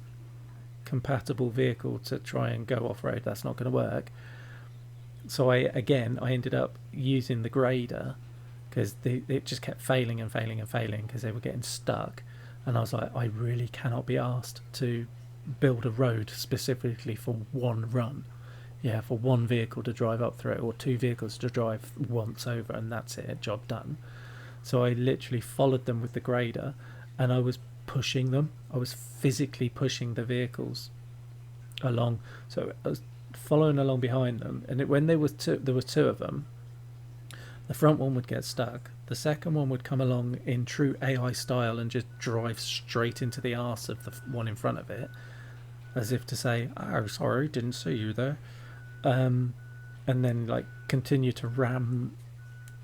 compatible vehicle to try and go off road. That's not going to work. So I ended up using the grader because it just kept failing and failing and failing because they were getting stuck. And I was like, I really cannot be asked to build a road specifically for one run. Yeah, for one vehicle to drive up through it, or 2 vehicles to drive once over, and that's it, job done. So I literally followed them with the grader, and I was pushing them. I was physically pushing the vehicles along. So I was following along behind them, and when there was 2 of them. The front one would get stuck. The second one would come along in true AI style and just drive straight into the arse of the one in front of it, as if to say, "Oh, sorry, didn't see you there." And then like continue to ram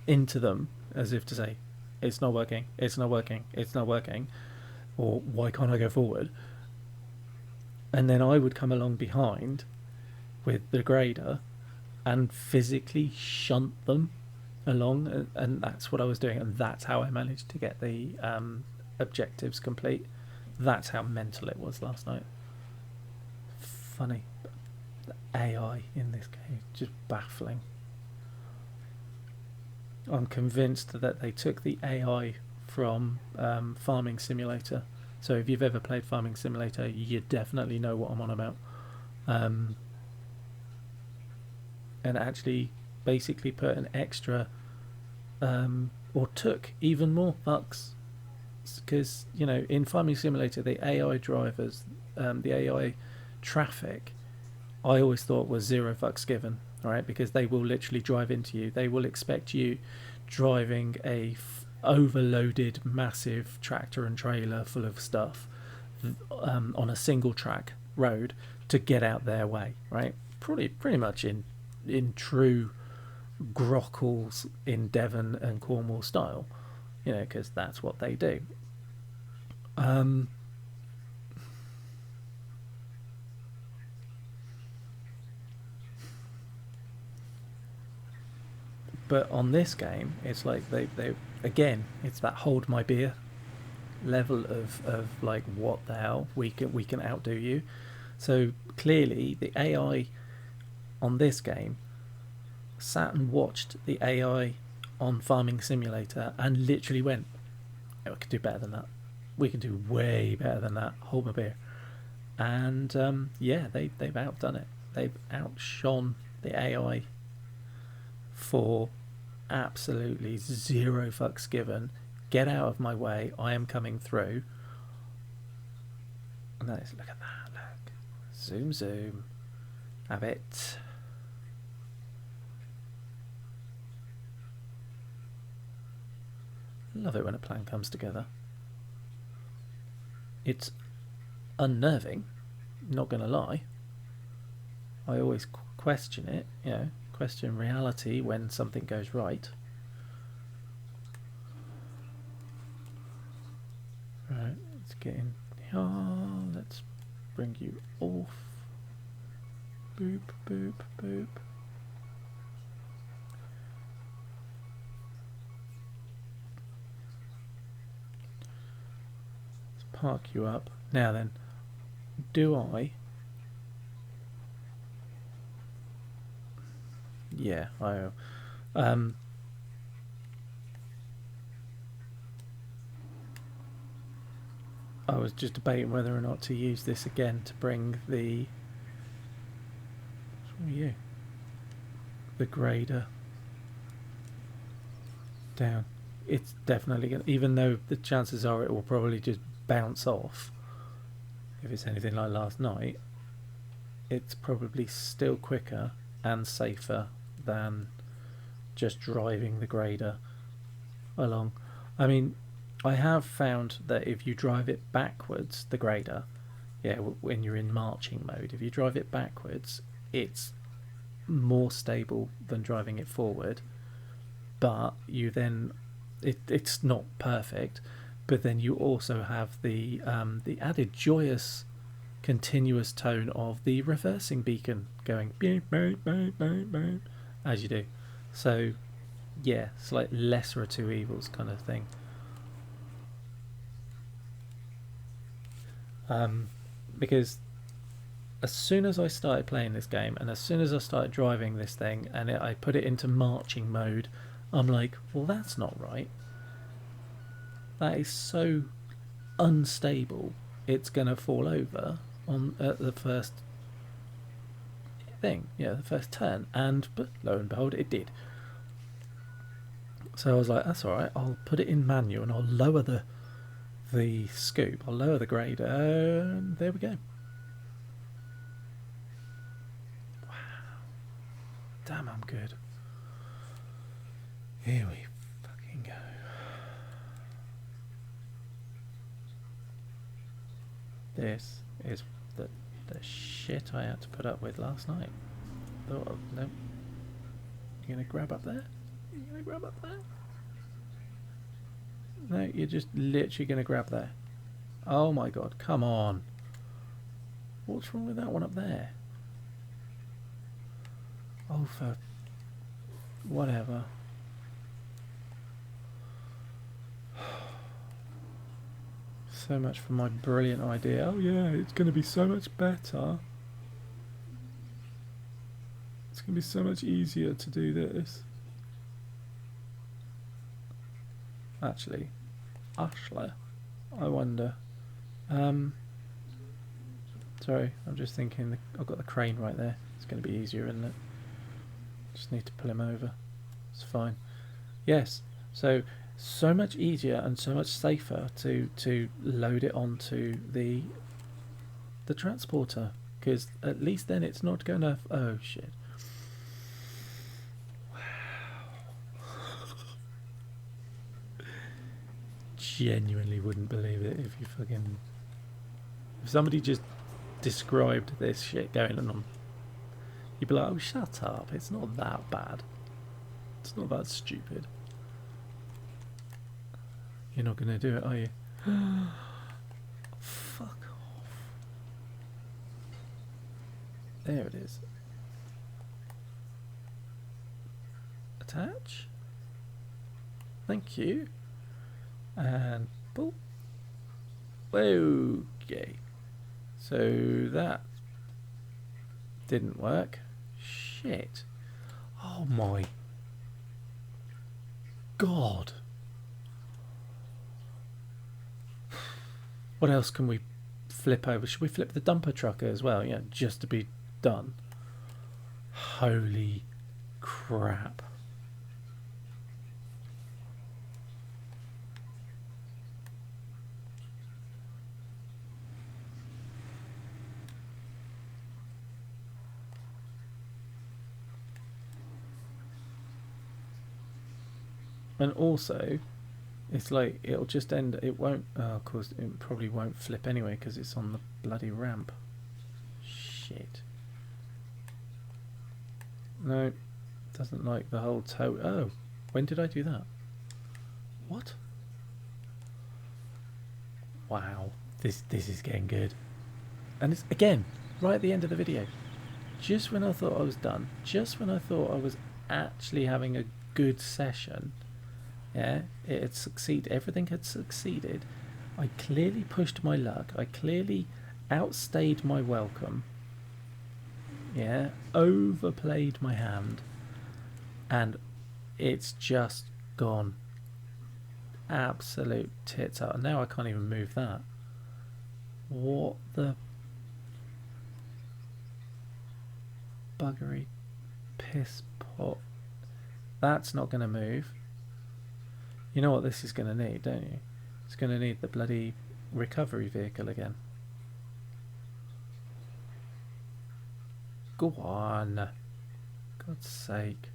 into them as if to say, "It's not working. It's not working. It's not working," or "Why can't I go forward?" And then I would come along behind with the grader and physically shunt them along, and that's what I was doing, and that's how I managed to get the objectives complete. That's how mental it was last night. Funny. The AI in this game is just baffling. I'm convinced that they took the AI from Farming Simulator. So if you've ever played Farming Simulator, you definitely know what I'm on about. And actually basically put an extra or took even more fucks, because in Farming Simulator the AI drivers, the AI traffic, I always thought was 0 fucks given, right? Because they will literally drive into you. They will expect you driving a overloaded massive tractor and trailer full of stuff on a single track road to get out their way, right? Pretty much in true grockles in Devon and Cornwall style, because that's what they do. But on this game, it's like they again, it's that hold my beer level of like, what the hell, we can outdo you. So clearly the AI on this game sat and watched the AI on Farming Simulator and literally went, oh, we can do better than that. We can do way better than that. Hold my beer. And yeah, they've outdone it. They've outshone the AI for absolutely 0 fucks given. Get out of my way. I am coming through. And that is, look at that. Look. Zoom. Have it. Love it when a plan comes together. It's unnerving, not gonna lie. I always question it, question reality when something goes right. Right, let's get in here. Let's bring you off. Boop, boop, boop. Park you up. Now then, do I? Yeah, I was just debating whether or not to use this again to bring the grader down. It's definitely gonna, even though the chances are it will probably just bounce off if it's anything like last night, it's probably still quicker and safer than just driving the grader along. I mean, I have found that if you drive it backwards, the grader, when you're in marching mode, if you drive it backwards, it's more stable than driving it forward, but you then it's not perfect, but then you also have the added joyous continuous tone of the reversing beacon going beep, beep, beep, beep, beep, as you do. So yeah, it's like lesser of two evils kind of thing. Because as soon as I started playing this game and as soon as I started driving this thing and I put it into marching mode, I'm like, well, that's not right. That is so unstable, it's going to fall over on the first thing, yeah, the first turn, but lo and behold, it did. So I was like, that's alright, I'll put it in manual and I'll lower the scoop, I'll lower the grader, and there we go. Wow. Damn, I'm good. Here we fucking go. This is the shit I had to put up with last night. Oh, no. You gonna grab up there? You gonna grab up there? No, you're just literally gonna grab there. Oh my god, come on. What's wrong with that one up there? Oh, for whatever. So much for my brilliant idea. Oh yeah, it's going to be so much better. It's going to be so much easier to do this. Actually, I wonder. Sorry, I'm just thinking I've got the crane right there. It's going to be easier, isn't it? Just need to pull him over. It's fine. Yes, so much easier and so much safer to load it onto the transporter, because at least then it's not going to... Oh shit. Wow. Genuinely wouldn't believe it if somebody just described this shit going on. You'd be like, oh shut up, it's not that bad, it's not that stupid. You're not going to do it, are you? Fuck off. There it is. Attach. Thank you. And pull. Okay. So that didn't work. Shit. Oh my god. What else can we flip over? Should we flip the dumper truck as well? Yeah, just to be done. Holy crap. And also, it's like it'll just end. It won't. Of course, it probably won't flip anyway because it's on the bloody ramp. Shit. No, doesn't like the whole tow. Oh, when did I do that? What? Wow, this is getting good. And it's again right at the end of the video. Just when I thought I was done. Just when I thought I was actually having a good session. Yeah, it had succeeded. Everything had succeeded. I clearly pushed my luck. I clearly outstayed my welcome. Yeah, overplayed my hand. And it's just gone absolute tits up. And now I can't even move that. What the buggery piss pot. That's not going to move. You know what this is going to need, don't you? It's going to need the bloody recovery vehicle again. Go on. God's sake.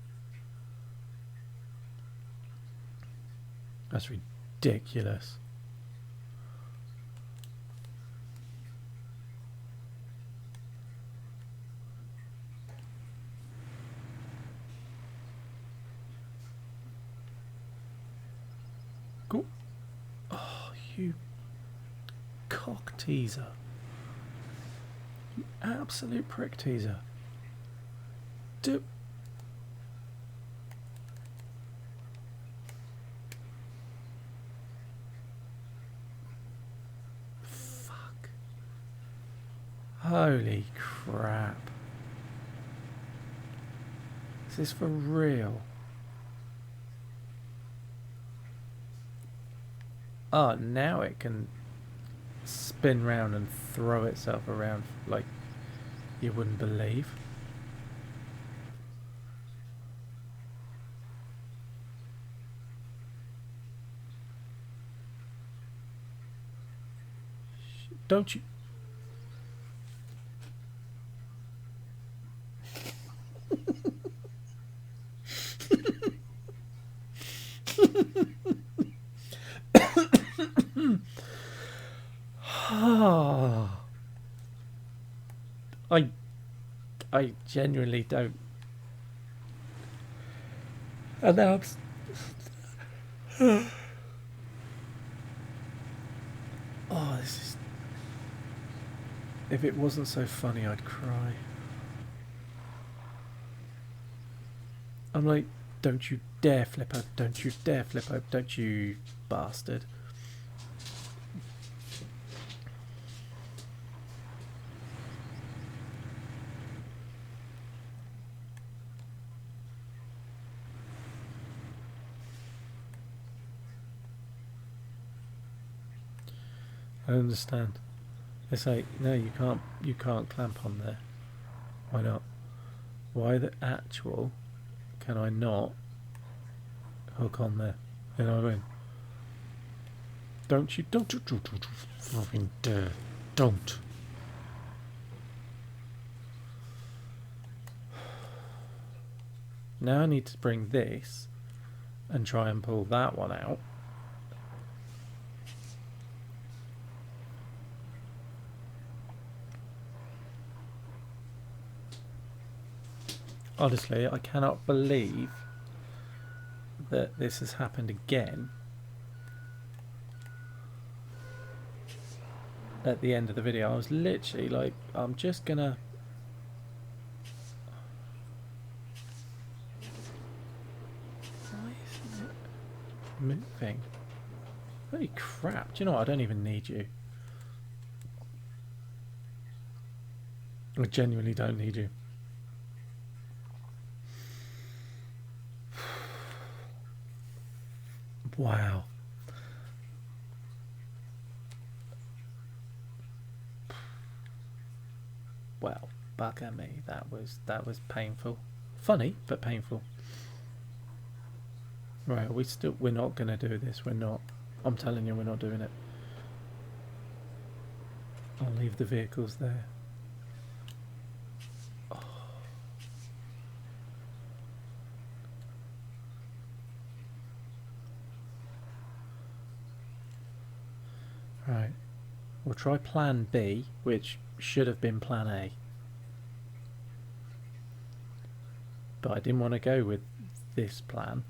That's ridiculous. Go. Oh, You cock teaser. You absolute prick teaser. Do. Fuck. Holy crap. Is this for real? Oh, now it can spin round and throw itself around like you wouldn't believe. Don't you? I genuinely don't. And now I'm. Oh, this is. If it wasn't so funny, I'd cry. I'm like, don't you dare flip up, don't you dare flip up, don't you bastard. I understand. It's like, no, you can't clamp on there. Why not? Why the actual can I not hook on there? You know what I mean? Don't you fucking dare. Don't. Now I need to bring this and try and pull that one out. Honestly, I cannot believe that this has happened again at the end of the video. I was literally like, I'm just gonna... Why isn't it moving? Holy crap, do you know what? I don't even need you. I genuinely don't need you. Wow. Well, bugger me. That was painful. Funny, but painful. Right, we're not gonna do this. We're not. I'm telling you, we're not doing it. I'll leave the vehicles there. Oh. Right, we'll try plan B, which should have been plan A. But I didn't want to go with this plan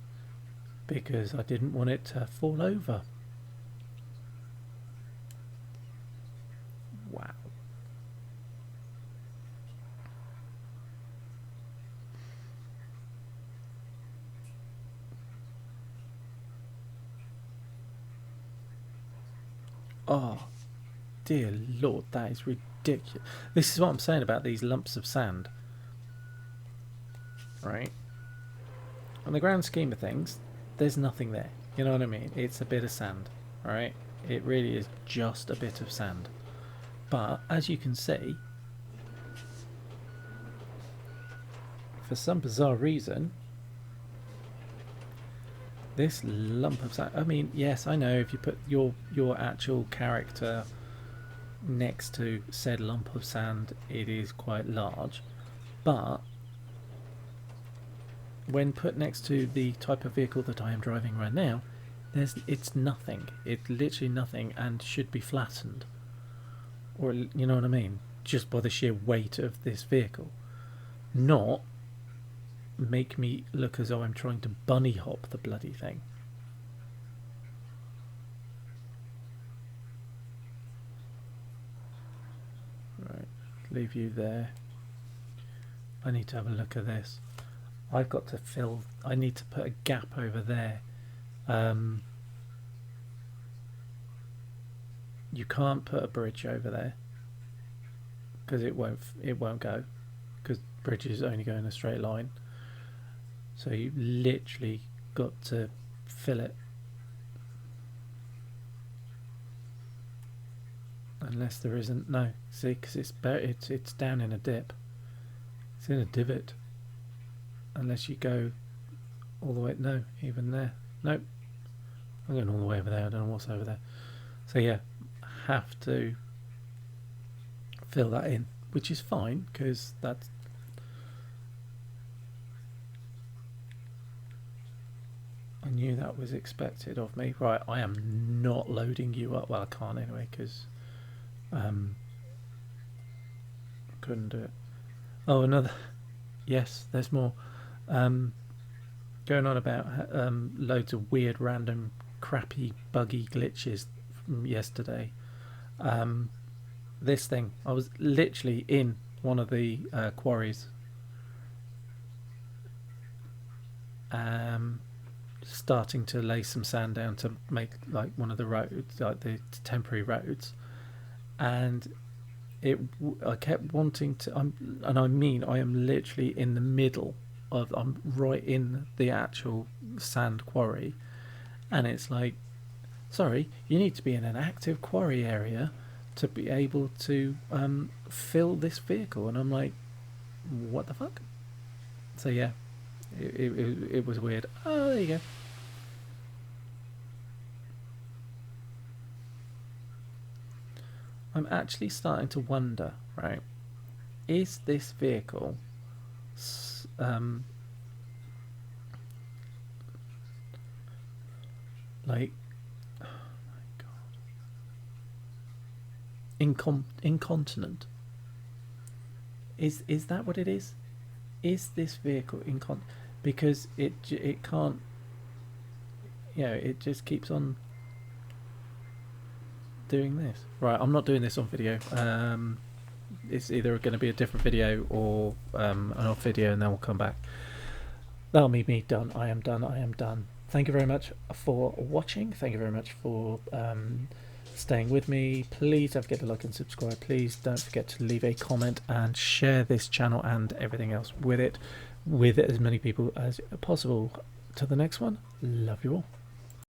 because I didn't want it to fall over. Wow. Oh, dear Lord, that is ridiculous. This is what I'm saying about these lumps of sand. Right? On the grand scheme of things, there's nothing there. You know what I mean? It's a bit of sand. Alright? It really is just a bit of sand. But, as you can see, for some bizarre reason, this lump of sand... I mean, yes, I know if you put your actual character next to said lump of sand, it is quite large. But when put next to the type of vehicle that I am driving right now, it's nothing. It's literally nothing and should be flattened. Or, you know what I mean? Just by the sheer weight of this vehicle. Not make me look as though I'm trying to bunny hop the bloody thing. leave you there. I need to have a look at this. I've got to fill, I need to put a gap over there. You can't put a bridge over there because it won't go, because bridges only go in a straight line. So you literally got to fill it, unless there isn't. No, see, because it's down in a dip. It's in a divot. Unless you go all the way. No, even there. Nope. I'm going all the way over there. I don't know what's over there. So yeah, have to fill that in, which is fine because that's. I knew that was expected of me. Right, I am not loading you up. Well, I can't anyway because couldn't do it. Oh, another. Yes, there's more. Going on about loads of weird, random, crappy, buggy glitches from yesterday. This thing, I was literally in one of the quarries, starting to lay some sand down to make like one of the roads, like the temporary roads, and I kept wanting to. I mean, I am literally in the middle of. I'm right in the actual sand quarry, and it's like, sorry, you need to be in an active quarry area to be able to fill this vehicle, and I'm like, what the fuck? So yeah, it was weird. Oh, there you go. I'm actually starting to wonder, right, is this vehicle like, oh my god, incontinent? Is that what it is? Is this vehicle incontinent? Because it can't, you know, it just keeps on doing this. Right, I'm not doing this on video. It's either going to be a different video or an off video, and then we'll come back. That'll be me done. I am done. I am done. Thank you very much for watching. Thank you very much for staying with me. Please don't forget to like and subscribe. Please don't forget to leave a comment and share this channel and everything else with it, with as many people as possible. Till the next one, love you all.